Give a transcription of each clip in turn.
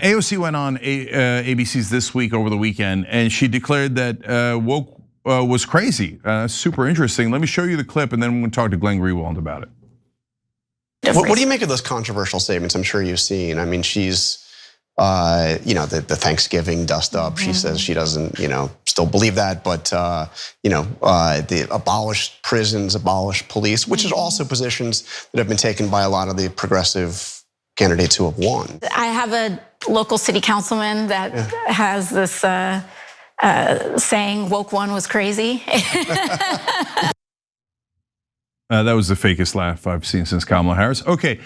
AOC went on ABC's This Week over the weekend, and she declared that woke was crazy. Super interesting. Let me show you the clip, and then we're going to talk to Glenn Greenwald about it. What do you make of those controversial statements? I'm sure you've seen. I mean, she's, the Thanksgiving dust up. She says she doesn't, still believe that, but the abolished prisons, abolished police, which is also positions that have been taken by a lot of the progressive candidates who have won. I have a local city councilman that has this saying, "Woke one was crazy." That was the fakest laugh I've seen since Kamala Harris. Okay,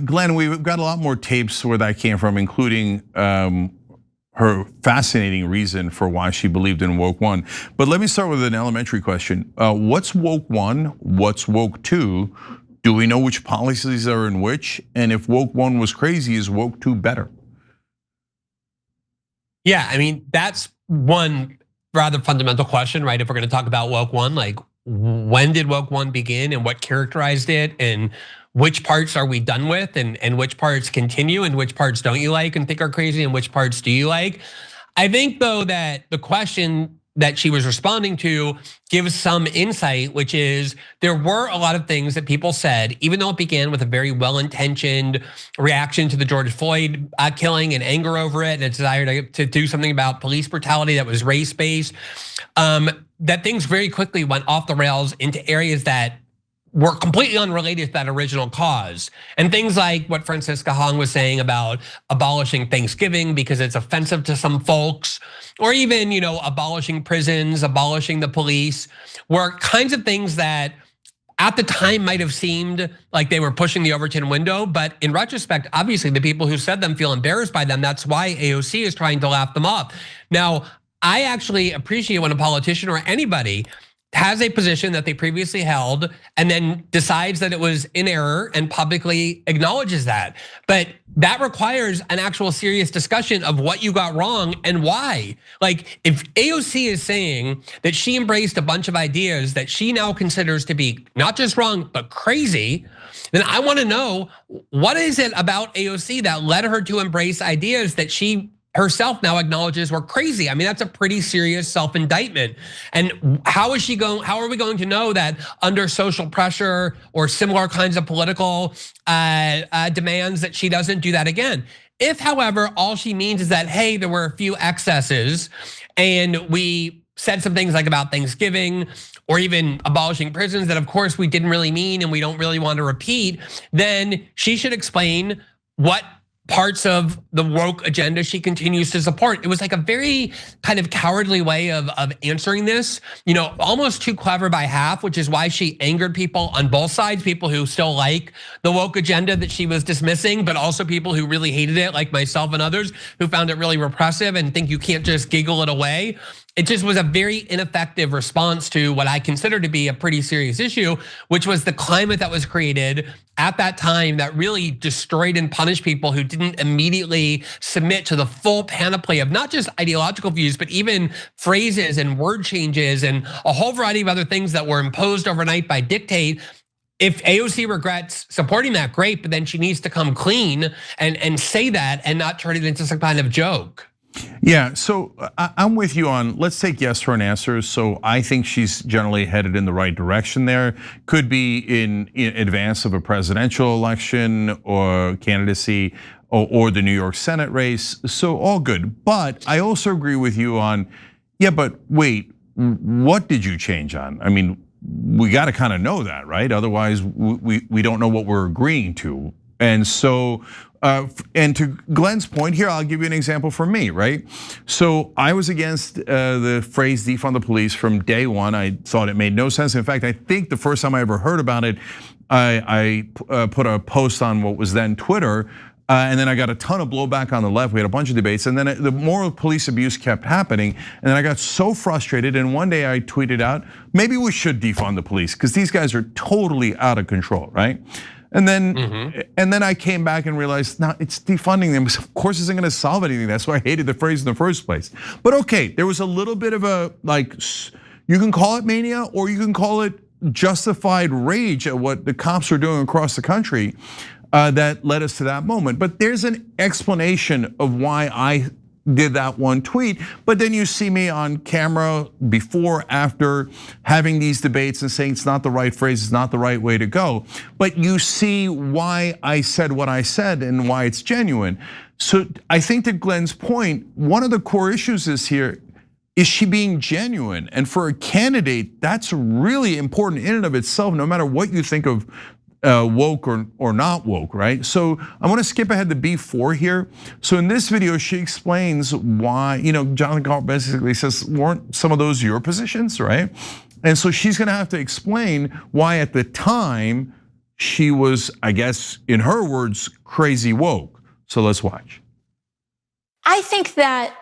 Glenn, we've got a lot more tapes where that came from, including her fascinating reason for why she believed in woke one. But let me start with an elementary question. What's woke one? What's woke two? Do we know which policies are in which? And if woke one was crazy, is woke two better? Yeah, I mean, that's one rather fundamental question, right? If we're gonna talk about woke one, like when did woke one begin and what characterized it, and which parts are we done with, and which parts continue, and which parts don't you like and think are crazy, and which parts do you like? I think though that the question that she was responding to gives some insight, which is there were a lot of things that people said, even though it began with a very well-intentioned reaction to the George Floyd killing and anger over it and a desire to do something about police brutality that was race-based, that things very quickly went off the rails into areas that were completely unrelated to that original cause. And things like what Francisca Hong was saying about abolishing Thanksgiving because it's offensive to some folks, or even abolishing prisons, abolishing the police, were kinds of things that at the time might have seemed like they were pushing the Overton window, but in retrospect, obviously the people who said them feel embarrassed by them. That's why AOC is trying to laugh them off. Now, I actually appreciate when a politician or anybody has a position that they previously held and then decides that it was in error and publicly acknowledges that. But that requires an actual serious discussion of what you got wrong and why. Like if AOC is saying that she embraced a bunch of ideas that she now considers to be not just wrong, but crazy, then I wanna know what is it about AOC that led her to embrace ideas that she herself now acknowledges were crazy. I mean, that's a pretty serious self-indictment. And how are we going to know that under social pressure or similar kinds of political demands that she doesn't do that again? If, however, all she means is that, hey, there were a few excesses and we said some things like about Thanksgiving or even abolishing prisons that of course we didn't really mean and we don't really want to repeat, then she should explain what parts of the woke agenda she continues to support. It was like a very kind of cowardly way of answering this, almost too clever by half, which is why she angered people on both sides, people who still like the woke agenda that she was dismissing, but also people who really hated it, like myself and others who found it really repressive and think you can't just giggle it away. It just was a very ineffective response to what I consider to be a pretty serious issue, which was the climate that was created at that time that really destroyed and punished people who didn't immediately submit to the full panoply of not just ideological views, but even phrases and word changes and a whole variety of other things that were imposed overnight by dictate. If AOC regrets supporting that, great, but then she needs to come clean and say that and not turn it into some kind of joke. Yeah, so I'm with you on, let's take yes for an answer. So I think she's generally headed in the right direction there. Could be in advance of a presidential election or candidacy or the New York Senate race. So all good, but I also agree with you on, yeah, but wait, what did you change on? I mean, we gotta kind of know that, right? Otherwise, we don't know what we're agreeing to. And so, and to Glenn's point here, I'll give you an example from me, right? So I was against the phrase defund the police from day one. I thought it made no sense. In fact, I think the first time I ever heard about it, I put a post on what was then Twitter, and then I got a ton of blowback on the left. We had a bunch of debates, and then the more police abuse kept happening, and then I got so frustrated, and one day I tweeted out, maybe we should defund the police, because these guys are totally out of control, right? And then I came back and realized, no, it's defunding them. Of course, isn't gonna solve anything. That's why I hated the phrase in the first place. But okay, there was a little bit of a, you can call it mania or you can call it justified rage at what the cops are doing across the country. that led us to that moment. But there's an explanation of why I did that one tweet, but then you see me on camera before, after having these debates and saying it's not the right phrase, it's not the right way to go. But you see why I said what I said and why it's genuine. So I think to Glenn's point, one of the core issues is here, is she being genuine? And for a candidate, that's really important in and of itself, no matter what you think of woke or not woke, right? So I want to skip ahead to B4 here. So in this video, she explains why, Jonathan Karl basically says, weren't some of those your positions, right? And so she's going to have to explain why at the time she was, I guess, in her words, crazy woke. So let's watch. I think that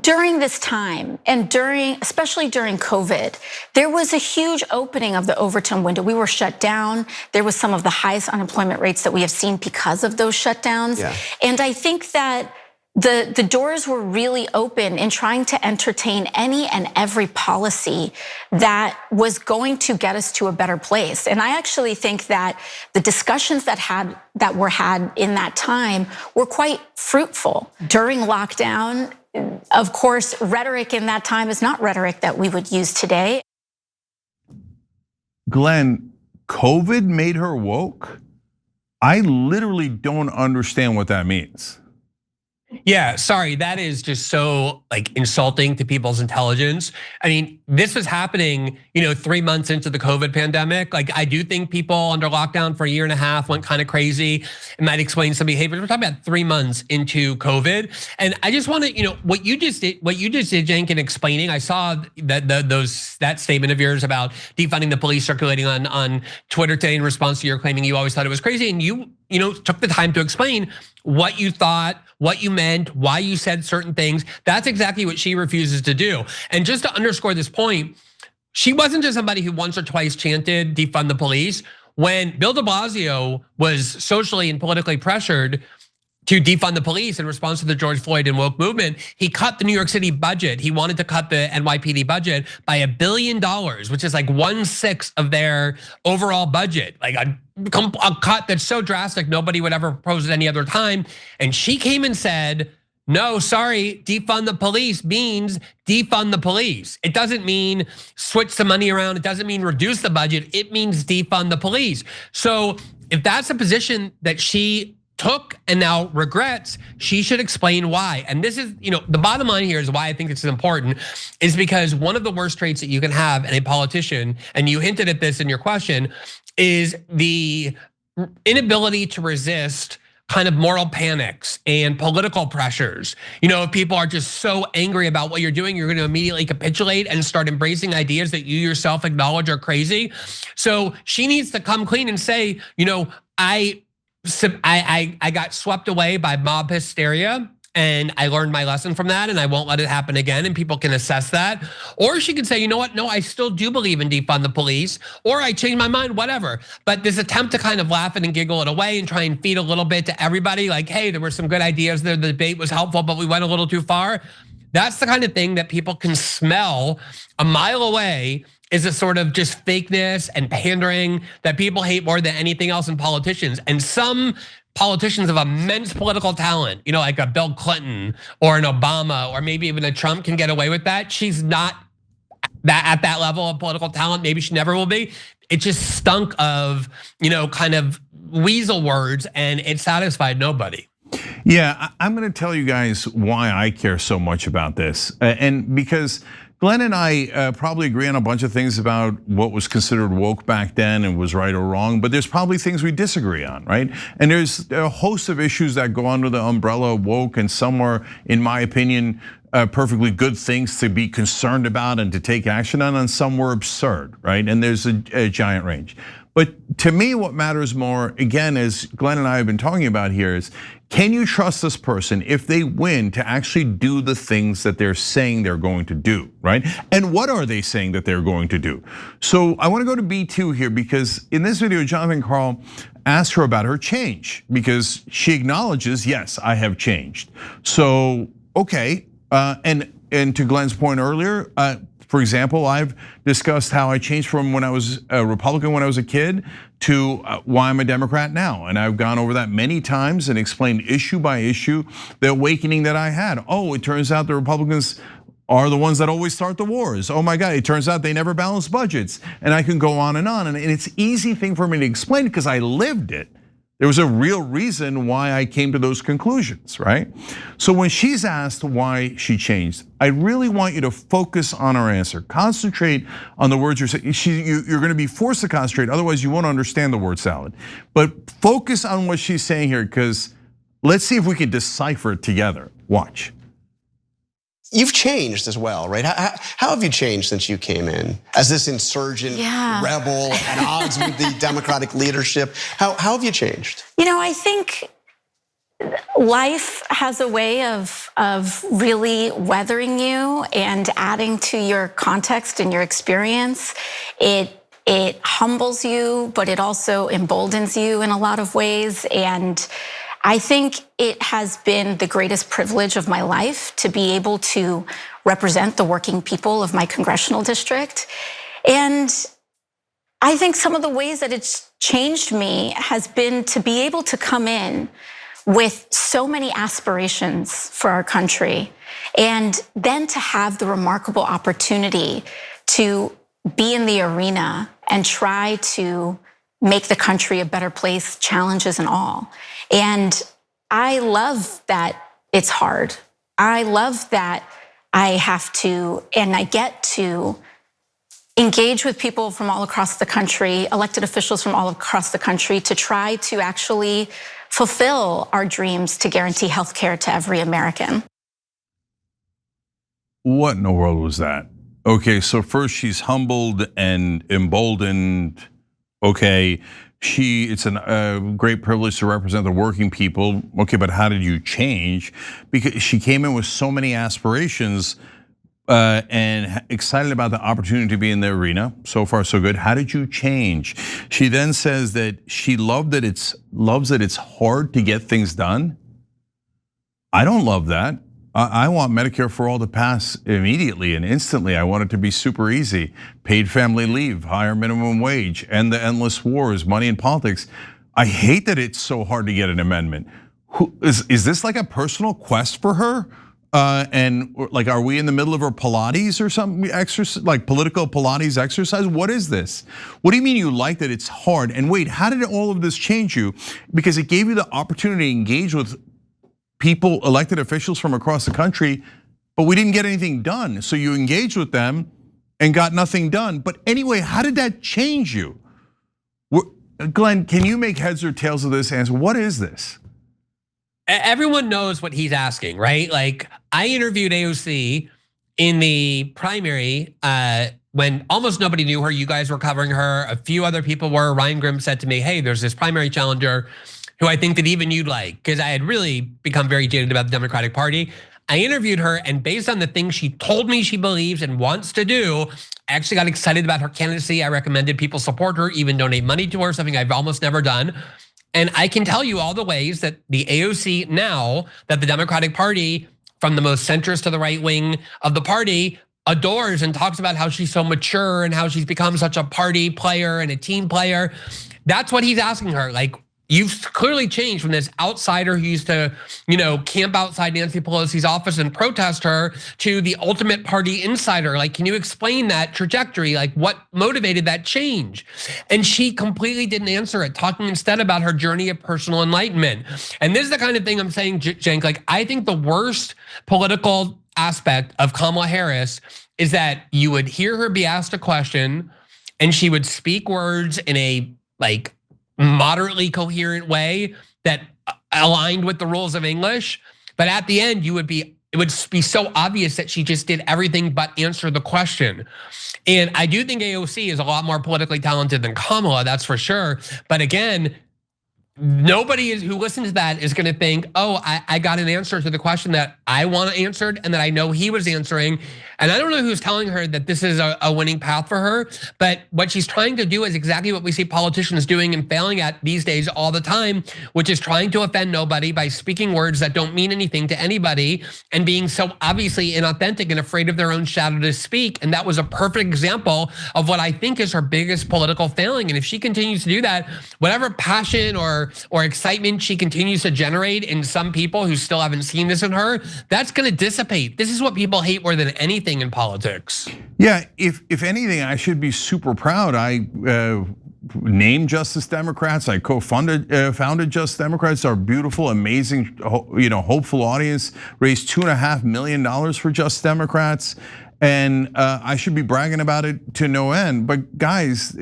during this time and especially during COVID, there was a huge opening of the Overton window. We were shut down. There was some of the highest unemployment rates that we have seen because of those shutdowns. Yeah. And I think that the doors were really open in trying to entertain any and every policy that was going to get us to a better place. And I actually think that the discussions that were had in that time were quite fruitful. During lockdown, of course, rhetoric in that time is not rhetoric that we would use today. Glenn, COVID made her woke? I literally don't understand what that means. Yeah, sorry, that is just so insulting to people's intelligence. I mean, this was happening, 3 months into the COVID pandemic. I do think people under lockdown for a year and a half went kind of crazy. It might explain some behaviors. We're talking about 3 months into COVID. And I just want to, what you just did, Cenk, in explaining, I saw that statement of yours about defunding the police circulating on Twitter today in response to your claiming you always thought it was crazy. And you took the time to explain what you thought, what you meant, why you said certain things. That's exactly what she refuses to do. And just to underscore this point, she wasn't just somebody who once or twice chanted defund the police. When Bill de Blasio was socially and politically pressured to defund the police in response to the George Floyd and woke movement, he cut the New York City budget. He wanted to cut the NYPD budget by $1 billion, which is like 1/6 of their overall budget. Like a cut that's so drastic, nobody would ever propose at any other time. And she came and said, no, sorry, defund the police means defund the police. It doesn't mean switch the money around. It doesn't mean reduce the budget. It means defund the police. So if that's a position that she took and now regrets, she should explain why. And this is, the bottom line here is why I think this is important, is because one of the worst traits that you can have in a politician, and you hinted at this in your question, is the inability to resist kind of moral panics and political pressures. If people are just so angry about what you're doing, you're going to immediately capitulate and start embracing ideas that you yourself acknowledge are crazy. So she needs to come clean and say, I got swept away by mob hysteria, and I learned my lesson from that, and I won't let it happen again, and people can assess that. Or she could say, you know what, no, I still do believe in defund the police, or I changed my mind, whatever. But this attempt to kind of laugh it and giggle it away and try and feed a little bit to everybody, like, hey, there were some good ideas there, the debate was helpful, but we went a little too far. That's the kind of thing that people can smell a mile away, is a sort of just fakeness and pandering that people hate more than anything else in politicians. And some politicians of immense political talent, like a Bill Clinton or an Obama or maybe even a Trump, can get away with that. She's not at that level of political talent. Maybe she never will be. It just stunk of, kind of weasel words, and it satisfied nobody. Yeah, I'm gonna tell you guys why I care so much about this. And because Glenn and I probably agree on a bunch of things about what was considered woke back then and was right or wrong, but there's probably things we disagree on, right? And there's a host of issues that go under the umbrella of woke, and some are, in my opinion, perfectly good things to be concerned about and to take action on, and some were absurd, right? And there's a giant range. But to me, what matters more, again, as Glenn and I have been talking about here, is can you trust this person if they win to actually do the things that they're saying they're going to do, right? And what are they saying that they're going to do? So I wanna go to B2 here, because in this video, Jonathan Karl asked her about her change, because she acknowledges, yes, I have changed. So, okay, and to Glenn's point earlier, For example, I've discussed how I changed from when I was a Republican when I was a kid to why I'm a Democrat now. And I've gone over that many times and explained issue by issue the awakening that I had. Oh, it turns out the Republicans are the ones that always start the wars. Oh my God, it turns out they never balance budgets. And I can go on. And it's an easy thing for me to explain because I lived it. There was a real reason why I came to those conclusions, right? So when she's asked why she changed, I really want you to focus on her answer. Concentrate on the words you're saying. You're gonna be forced to concentrate, otherwise you won't understand the word salad. But focus on what she's saying here, because let's see if we can decipher it together. Watch. You've changed as well, right? How have you changed since you came in as this insurgent rebel at odds with the Democratic leadership? How have you changed? You know, I think life has a way of really weathering you and adding to your context and your experience. It humbles you, but it also emboldens you in a lot of ways. And I think it has been the greatest privilege of my life to be able to represent the working people of my congressional district. And I think some of the ways that it's changed me has been to be able to come in with so many aspirations for our country, and then to have the remarkable opportunity to be in the arena and try to make the country a better place, challenges and all. And I love that it's hard. I love that I have to, and I get to engage with people from all across the country, elected officials from all across the country, to try to actually fulfill our dreams to guarantee health care to every American. What in the world was that? Okay, so first she's humbled and emboldened. Okay, it's a great privilege to represent the working people. Okay, but how did you change? Because she came in with so many aspirations and excited about the opportunity to be in the arena. So far, so good. How did you change? She then says that she loves that it's hard to get things done. I don't love that. I want Medicare for all to pass immediately and instantly. I want it to be super easy. Paid family leave, higher minimum wage, and the endless wars, money in politics. I hate that it's so hard to get an amendment. Is this like a personal quest for her? And like, are we in the middle of her Pilates or something? Exercise, like political Pilates exercise? What is this? What do you mean you like that it's hard? And wait, how did all of this change you? Because it gave you the opportunity to engage with people, elected officials from across the country, but we didn't get anything done. So you engaged with them and got nothing done. But anyway, how did that change you? Glenn, can you make heads or tails of this answer? What is this? Everyone knows what he's asking, right? Like, I interviewed AOC in the primary when almost nobody knew her. You guys were covering her. A few other people were. Ryan Grimm said to me, hey, there's this primary challenger who I think that even you'd like, because I had really become very jaded about the Democratic Party. I interviewed her, and based on the things she told me she believes and wants to do, I actually got excited about her candidacy. I recommended people support her, even donate money to her, something I've almost never done. And I can tell you all the ways that the AOC now, that the Democratic Party, from the most centrist to the right wing of the party, adores and talks about how she's so mature and how she's become such a party player and a team player. That's what he's asking her. Like, you've clearly changed from this outsider who used to, camp outside Nancy Pelosi's office and protest her to the ultimate party insider. Like, can you explain that trajectory? Like, what motivated that change? And she completely didn't answer it, talking instead about her journey of personal enlightenment. And this is the kind of thing I'm saying, Cenk, like, I think the worst political aspect of Kamala Harris is that you would hear her be asked a question and she would speak words in a moderately coherent way that aligned with the rules of English. But at the end, it would be so obvious that she just did everything but answer the question. And I do think AOC is a lot more politically talented than Kamala, that's for sure. But again, nobody who listens to that is gonna think, oh, I got an answer to the question that I want answered and that I know he was answering. And I don't know who's telling her that this is a winning path for her, but what she's trying to do is exactly what we see politicians doing and failing at these days all the time, which is trying to offend nobody by speaking words that don't mean anything to anybody and being so obviously inauthentic and afraid of their own shadow to speak. And that was a perfect example of what I think is her biggest political failing. And if she continues to do that, whatever passion or excitement she continues to generate in some people who still haven't seen this in her, that's gonna dissipate. This is what people hate more than anything in politics. Yeah, if anything, I should be super proud. I named Justice Democrats. I co-founded Justice Democrats. Our beautiful, amazing, hopeful audience raised $2.5 million for Justice Democrats. And I should be bragging about it to no end. But guys,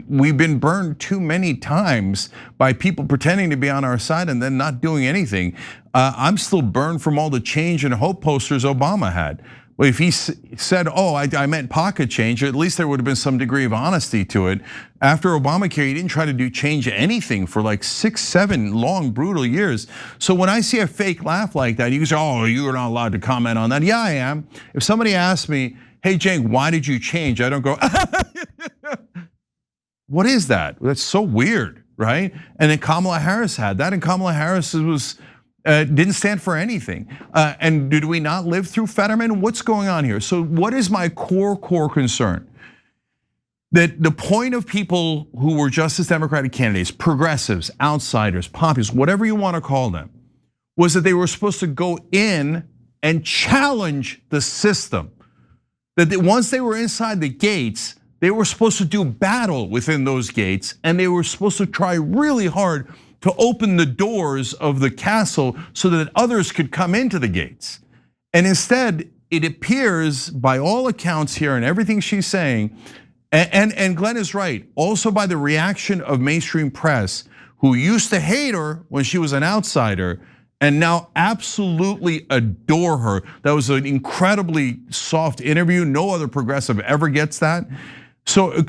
we've been burned too many times by people pretending to be on our side and then not doing anything. I'm still burned from all the change and hope posters Obama had. Well, if he said, oh, I meant pocket change, at least there would have been some degree of honesty to it. After Obamacare, he didn't try to change anything for like 6, 7 long, brutal years. So when I see a fake laugh like that, you can say, oh, you're not allowed to comment on that. Yeah, I am. If somebody asks me, hey, Cenk, why did you change? I don't go, what is that? That's so weird, right? And then Kamala Harris had that, and Kamala Harris didn't stand for anything. And did we not live through Fetterman? What's going on here? So what is my core concern? That the point of people who were Justice Democratic candidates, progressives, outsiders, populists, whatever you want to call them, was that they were supposed to go in and challenge the system. That once they were inside the gates, they were supposed to do battle within those gates, and they were supposed to try really hard to open the doors of the castle so that others could come into the gates. And instead, it appears by all accounts here and everything she's saying, and Glenn is right, also by the reaction of mainstream press, who used to hate her when she was an outsider and now absolutely adore her. That was an incredibly soft interview. No other progressive ever gets that. So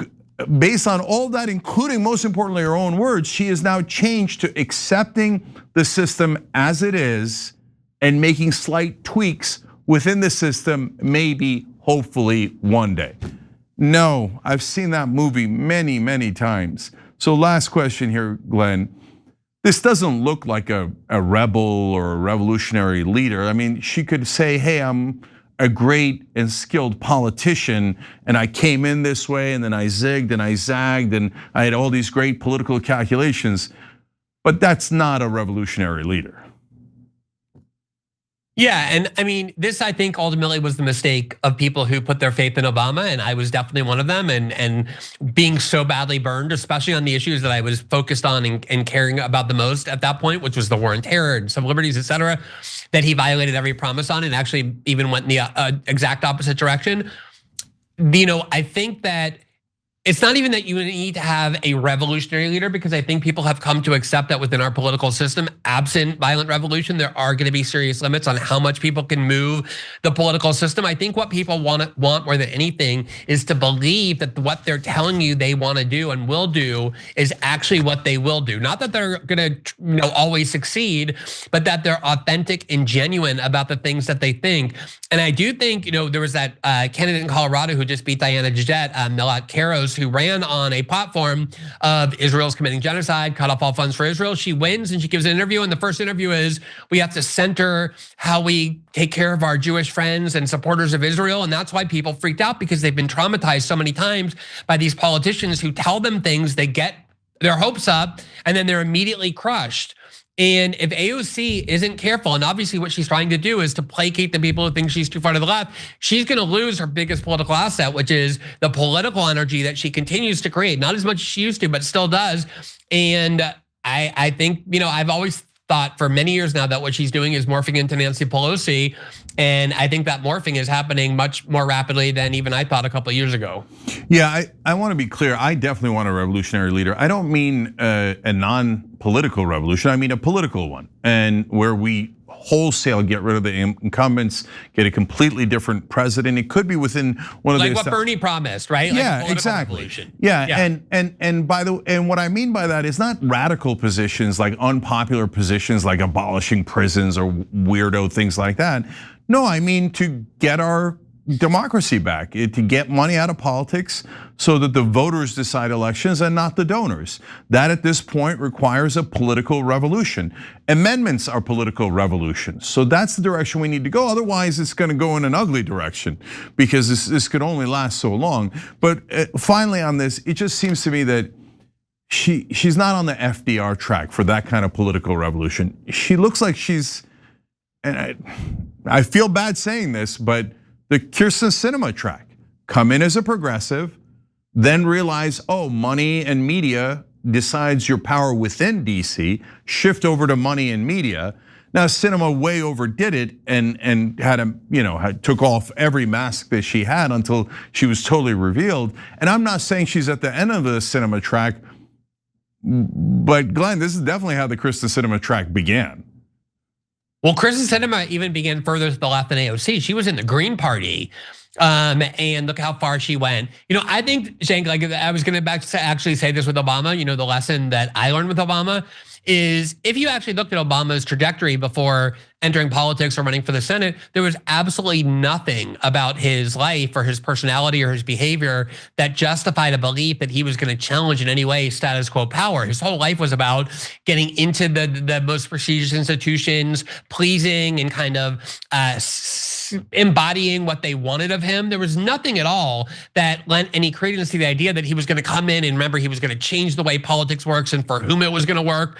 based on all that, including most importantly her own words, she has now changed to accepting the system as it is and making slight tweaks within the system, maybe, hopefully, one day. No, I've seen that movie many, many times. So last question here, Glenn. This doesn't look like a rebel or a revolutionary leader. I mean, she could say, hey, I'm a great and skilled politician, and I came in this way, and then I zigged and I zagged, and I had all these great political calculations, but that's not a revolutionary leader. Yeah, and I mean, this I think ultimately was the mistake of people who put their faith in Obama, and I was definitely one of them, and being so badly burned, especially on the issues that I was focused on and caring about the most at that point, which was the war on terror and civil liberties, et cetera, that he violated every promise on and actually even went in the exact opposite direction. I think that it's not even that you need to have a revolutionary leader, because I think people have come to accept that within our political system, absent violent revolution, there are going to be serious limits on how much people can move the political system. I think what people want more than anything is to believe that what they're telling you they want to do and will do is actually what they will do. Not that they're going to always succeed, but that they're authentic and genuine about the things that they think. And I do think, there was that candidate in Colorado who just beat Diana Jett, Milat Karos, who ran on a platform of Israel's committing genocide, cut off all funds for Israel. She wins and she gives an interview, and the first interview is, we have to center how we take care of our Jewish friends and supporters of Israel. And that's why people freaked out, because they've been traumatized so many times by these politicians who tell them things, they get their hopes up, and then they're immediately crushed. And if AOC isn't careful, and obviously what she's trying to do is to placate the people who think she's too far to the left, she's gonna lose her biggest political asset, which is the political energy that she continues to create. Not as much as she used to, but still does. And I think, I've always thought for many years now that what she's doing is morphing into Nancy Pelosi. And I think that morphing is happening much more rapidly than even I thought a couple of years ago. Yeah, I want to be clear. I definitely want a revolutionary leader. I don't mean a non-political revolution. I mean a political one, and where we wholesale get rid of the incumbents, get a completely different president. It could be within one of the, like what Bernie promised, right? Yeah, exactly. Yeah, and what I mean by that is not radical positions, like unpopular positions, like abolishing prisons or weirdo things like that. No, I mean to get our democracy back, to get money out of politics so that the voters decide elections and not the donors. That at this point requires a political revolution. Amendments are political revolutions. So that's the direction we need to go. Otherwise, it's going to go in an ugly direction because this could only last so long. But finally on this, it just seems to me that she's not on the FDR track for that kind of political revolution. She looks like she's, and I feel bad saying this, but the Kyrsten Sinema track. Come in as a progressive, then realize, oh, money and media decides your power within DC, shift over to money and media. Now Sinema way overdid it and had took off every mask that she had until she was totally revealed. And I'm not saying she's at the end of the Sinema track, but Glenn, this is definitely how the Kyrsten Sinema track began. Well, Kyrsten Sinema even began further to the left than AOC. She was in the Green Party, and look how far she went. I think, Cenk, like I was going to actually say this with Obama. The lesson that I learned with Obama is if you actually looked at Obama's trajectory before entering politics or running for the Senate, there was absolutely nothing about his life or his personality or his behavior that justified a belief that he was going to challenge in any way status quo power. His whole life was about getting into the most prestigious institutions, pleasing and kind of embodying what they wanted of him. There was nothing at all that lent any credence to the idea that he was going to come in and remember he was going to change the way politics works and for whom it was going to work.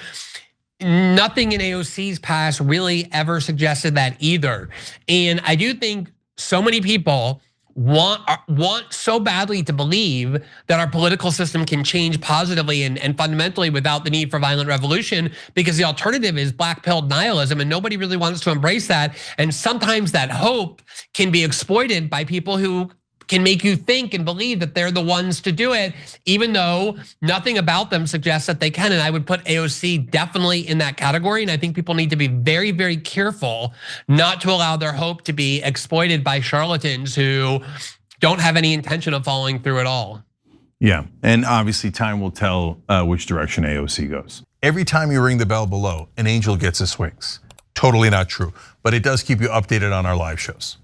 Nothing in AOC's past really ever suggested that either. And I do think so many people want so badly to believe that our political system can change positively and fundamentally without the need for violent revolution, because the alternative is black-pilled nihilism, and nobody really wants to embrace that. And sometimes that hope can be exploited by people who can make you think and believe that they're the ones to do it, even though nothing about them suggests that they can. And I would put AOC definitely in that category. And I think people need to be very, very careful not to allow their hope to be exploited by charlatans who don't have any intention of following through at all. Yeah, and obviously time will tell which direction AOC goes. Every time you ring the bell below, an angel gets his wings. Totally not true, but it does keep you updated on our live shows.